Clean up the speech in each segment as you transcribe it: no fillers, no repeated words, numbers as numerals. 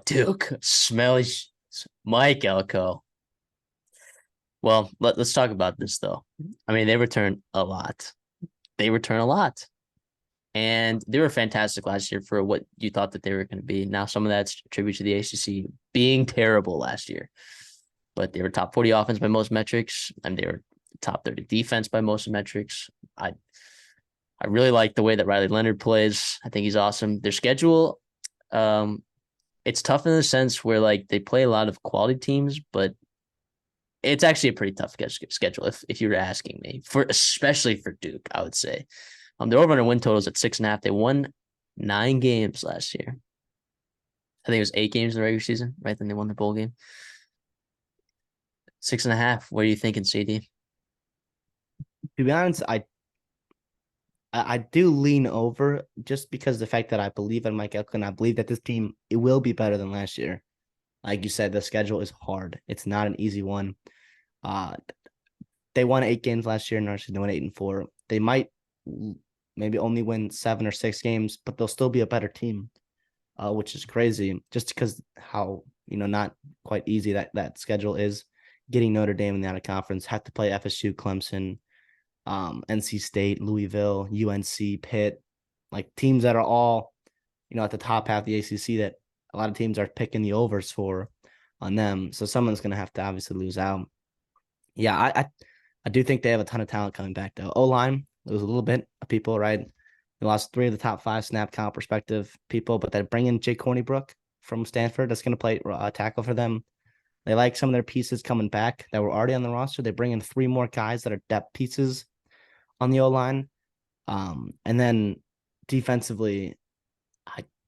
Duke, smelly Mike Elko. Well, let's talk about this though. I mean, they return a lot. They return a lot. And they were fantastic last year for what you thought that they were going to be. Now, some of that's attributed to the ACC being terrible last year, but they were top 40 offense by most metrics, and they were top 30 defense by most metrics. I really like the way that Riley Leonard plays. I think he's awesome. Their schedule, it's tough in the sense where like they play a lot of quality teams, but it's actually a pretty tough schedule if you were asking me, for especially for Duke, I would say. Their over-under win totals at 6.5. They won 9 games last year. I think it was 8 games in the regular season, right? Then they won the bowl game. 6.5. What are you thinking, CD? To be honest, I do lean over just because the fact that I believe in Mike Elko and I believe that this team, it will be better than last year. Like you said, the schedule is hard. It's not an easy one. They won 8 games last year, and actually they won 8-4. They might maybe only win 7 or 6 games, but they'll still be a better team, which is crazy just because how, not quite easy that schedule is. Getting Notre Dame in the out of conference, have to play FSU, Clemson, NC State, Louisville, UNC, Pitt, like teams that are all, at the top half of the ACC that a lot of teams are picking the overs for on them. So someone's going to have to obviously lose out. Yeah, I do think they have a ton of talent coming back, though. O-line, lose a little bit of people, right? They lost 3 of the top 5 snap count perspective people, but they bring in Jake Cornybrook from Stanford that's going to play tackle for them. They like some of their pieces coming back that were already on the roster. They bring in 3 more guys that are depth pieces on the O-line. And then defensively,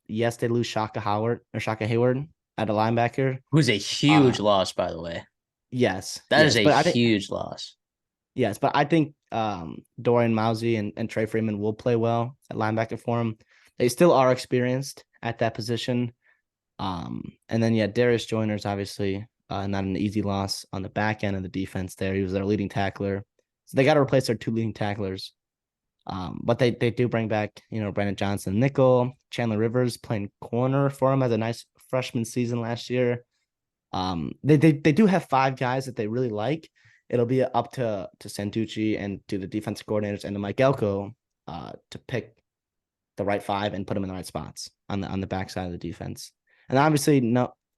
yes, they lose Shaka Hayward at a linebacker. Who's a huge loss, by the way. Yes. That is a huge loss. Yes, but I think Dorian Mousy and Trey Freeman will play well at linebacker for him. They still are experienced at that position. And then, Darius Joyner's obviously not an easy loss on the back end of the defense there. He was their leading tackler. So they got to replace their 2 leading tacklers. But they do bring back, Brandon Johnson, nickel, Chandler Rivers playing corner for him as a nice freshman season last year. They do have 5 guys that they really like. It'll be up to Santucci and to the defensive coordinators and to Mike Elko to pick the right 5 and put them in the right spots on the backside of the defense. And obviously,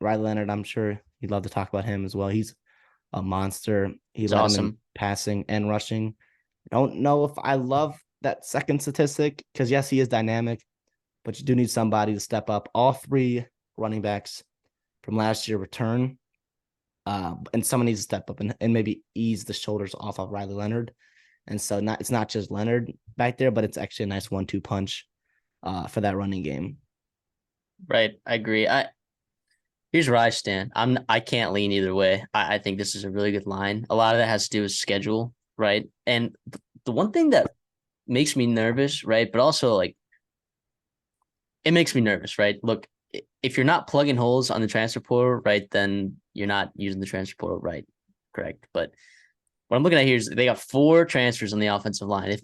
Riley Leonard, I'm sure you'd love to talk about him as well. He's a monster. He's awesome in passing and rushing. I don't know if I love that second statistic because, yes, he is dynamic, but you do need somebody to step up. All 3 running backs from last year return, and someone needs to step up and maybe ease the shoulders off of Riley Leonard. And so it's not just Leonard back there, but it's actually a nice 1-2 punch for that running game. Right. I agree. Here's where I stand. I can't lean either way. I think this is a really good line. A lot of that has to do with schedule, right? And the one thing that makes me nervous, right? But also like it makes me nervous, right? Look, if you're not plugging holes on the transfer portal, right, then you're not using the transfer portal right, correct? But what I'm looking at here is they got 4 transfers on the offensive line.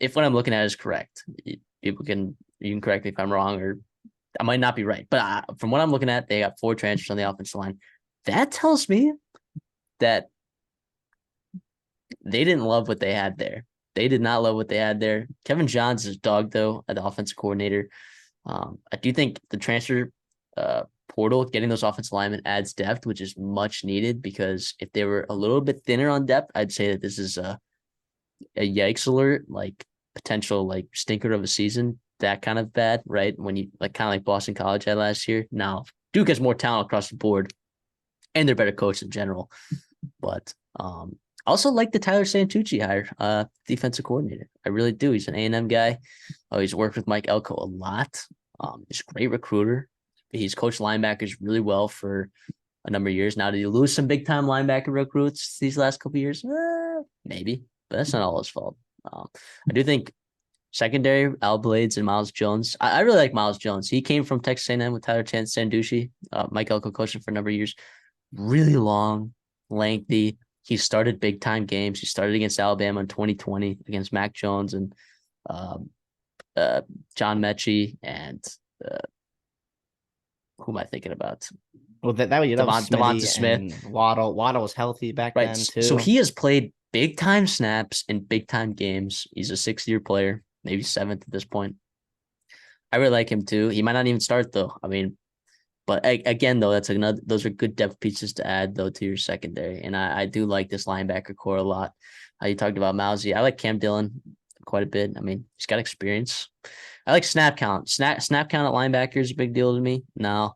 If what I'm looking at is correct, you can correct me if I'm wrong, or I might not be right. But from what I'm looking at, they got 4 transfers on the offensive line. That tells me that they didn't love what they had there. They did not love what they had there. Kevin Johns is a dog, though, at the offensive coordinator. I do think the transfer portal, getting those offensive linemen adds depth, which is much needed because if they were a little bit thinner on depth, I'd say that this is a yikes alert, like potential like stinker of a season, that kind of bad, right? When you like kind of like Boston College had last year. Now Duke has more talent across the board and they're better coached in general. But also like the Tyler Santucci hire, defensive coordinator. I really do. He's an A&M guy. He's worked with Mike Elko a lot. He's a great recruiter. He's coached linebackers really well for a number of years. Now, did he lose some big-time linebacker recruits these last couple of years? Maybe, but that's not all his fault. I do think secondary, Al Blades and Miles Jones. I really like Miles Jones. He came from Texas A&M with Tyler Sanducci. Mike Elko coaching for a number of years. Really long, lengthy. He started big-time games. He started against Alabama in 2020 against Mac Jones and John Mechie and Who am I thinking about? Well, that would have Devonta Smitty Smith, and Waddle. Waddle was healthy back right? then So too. he has played big time snaps in big time games. He's a 6th-year player, maybe 7th at this point. I really like him too. He might not even start though. I mean, but again though, that's another. Those are good depth pieces to add though to your secondary, and I do like this linebacker core a lot. You talked about Mousy. I like Cam Dillon quite a bit. I mean, he's got experience. I like snap count. Snap count at linebacker is a big deal to me. Now,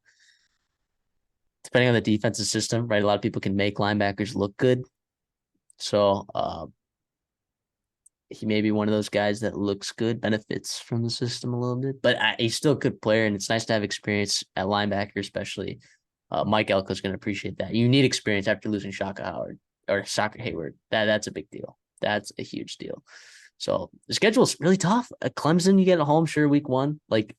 depending on the defensive system, right? A lot of people can make linebackers look good. So he may be one of those guys that looks good, benefits from the system a little bit, but he's still a good player, and it's nice to have experience at linebacker, especially. Mike Elko's going to appreciate that. You need experience after losing Shaka Howard or Shaka Hayward. That's a big deal. That's a huge deal. So the schedule is really tough. At Clemson, you get a home sure week 1. Like,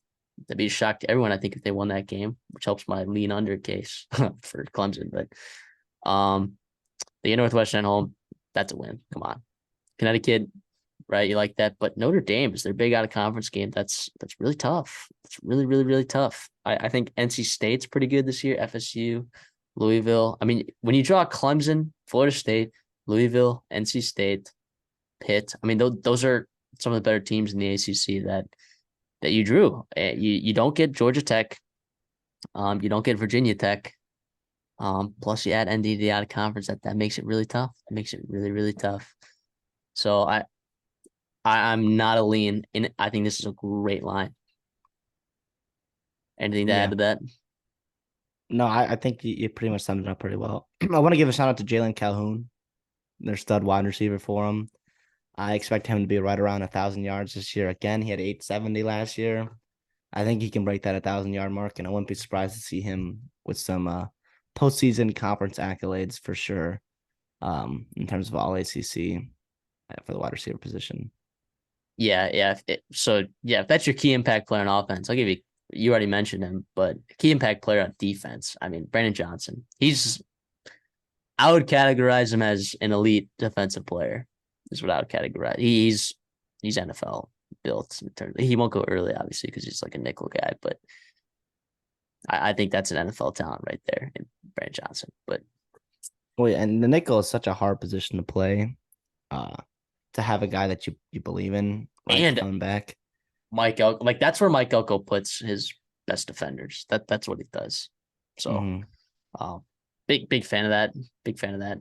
that'd be a shock to everyone, I think, if they won that game, which helps my lean under case for Clemson. But the Northwestern at home, that's a win. Come on. Connecticut, right? You like that. But Notre Dame is their big out of conference game. That's really tough. It's really, really, really tough. I think NC State's pretty good this year. FSU, Louisville. I mean, when you draw Clemson, Florida State, Louisville, NC State, Pitt. I mean, those are some of the better teams in the ACC that you drew. You don't get Georgia Tech. You don't get Virginia Tech. Plus you add ND to the out of conference. That makes it really tough. It makes it really, really tough. So I'm not a lean, and I think this is a great line. Anything to add Yeah. to that? No, I think you pretty much summed it up pretty well. I want to give a shout out to Jalen Calhoun, their stud wide receiver for them. I expect him to be right around 1,000 yards this year. Again, he had 870 last year. I think he can break that 1,000-yard mark, and I wouldn't be surprised to see him with some postseason conference accolades for sure. In terms of all ACC for the wide receiver position. Yeah. If that's your key impact player on offense, I'll give you. You already mentioned him, but key impact player on defense. I mean, Brandon Johnson. I would categorize him as an elite defensive player. Is what I would categorize. He's NFL built. He won't go early, obviously, because he's like a nickel guy. But I think that's an NFL talent right there in Brandon Johnson. But and the nickel is such a hard position to play. To have a guy that you believe in, and coming back. Mike Elko, like that's where Mike Elko puts his best defenders. That's what he does. So, big fan of that. Big fan of that.